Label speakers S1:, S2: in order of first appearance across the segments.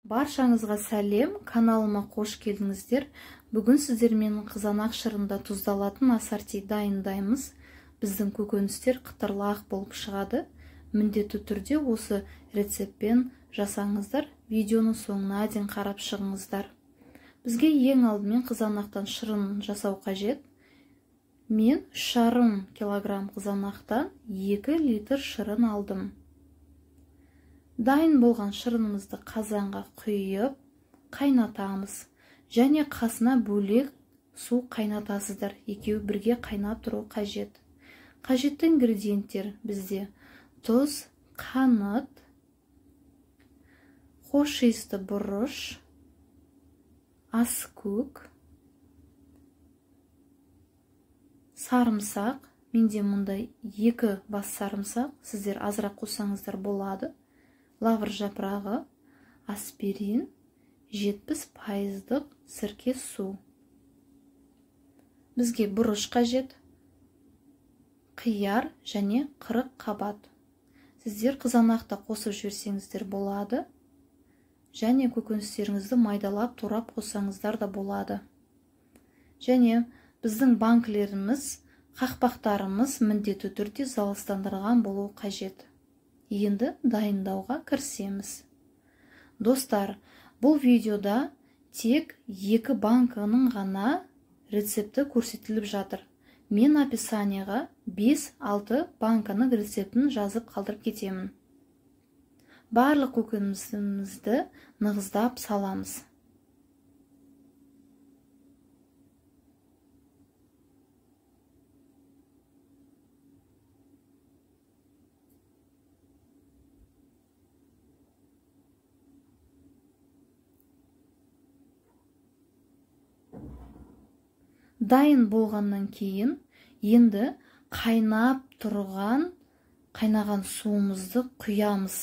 S1: Баршаңызға сәлем, каналыма қош келдіңіздер. Бүгін сіздермен қызанақ шырында тұздалатын ассорти дайындаймыз. Біздің көкөністер қытырлақ болып шығады. Міндетті түрде осы рецептпен жасаңыздар. Видеоны соңына дейін қарап шығыңыздар. Бізге ең алдымен қызанақтан шырын жасау қажет. Мен 3,5 килограмм қызанақтан 2 литр шырын алдым. Дайын болған шырынымызды қазанға құйып, қайнатамыз. Және қасына бөлек су қайнатасыздар. Екеуі бірге қайнап тұру қажет. Қажетті ингредиенттер бізде тұз, қант, хош иісті бұрыш, аскөк, сарымсақ. Менде мұндай 2 бас сарымсақ, сіздер азырақ қосаңыздар болады. Лавр жапырағы, аспирин, 70% сірке су. Бізге бұрыш қажет, қияр және 40 қабат. Сіздер қызанақты қосып жіберсеңіздер болады. Және көкөністеріңізді майдалап турап қосаңыздар да болады. Және біздің банкілеріміз, қақпақтарымыз міндетті түрде залыстандырған болу қажет. Енді дайындауға кірісеміз. Достар, бұл видеода тек 2 банкының ғана рецепті көрсетіліп жатыр. Мен описанияға 5-6 банкының рецептін жазып қалдырып кетемін. Барлық көкөнісімізді нығыздап саламыз. Дайын болғаннан кейін енді қайнаған суымызды құямыз.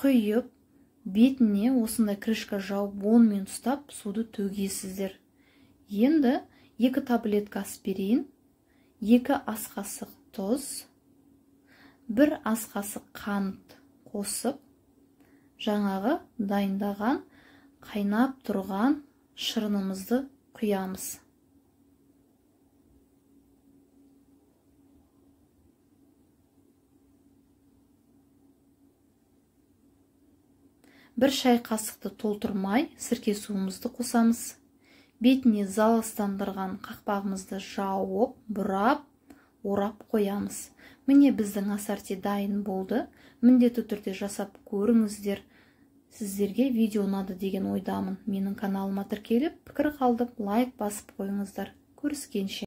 S1: Құйып, бетіне осындай крышка жауып, онымен ұстап суды төгесіздер. Енді 2 таблетка аспирин, 2 ас қасық тұз, 1 ас қасық қант қосып, жаңағы дайындаған қайнап тұрған шырынымызды құямыз. Бір шай қасықты толтырмай сірке суымызды қосамыз. Бетіне залыстандырған қақпағымызды жауып, бұрап, орап қоямыз. Міне біздің ассорти дайын болды. Міндетті түрде жасап көріңіздер. Сіздерге видео ұнады деген ойдамын. Менің каналыма тіркеліп, пікір қалдырып, лайк басып қойыңыздар. Көріскенше.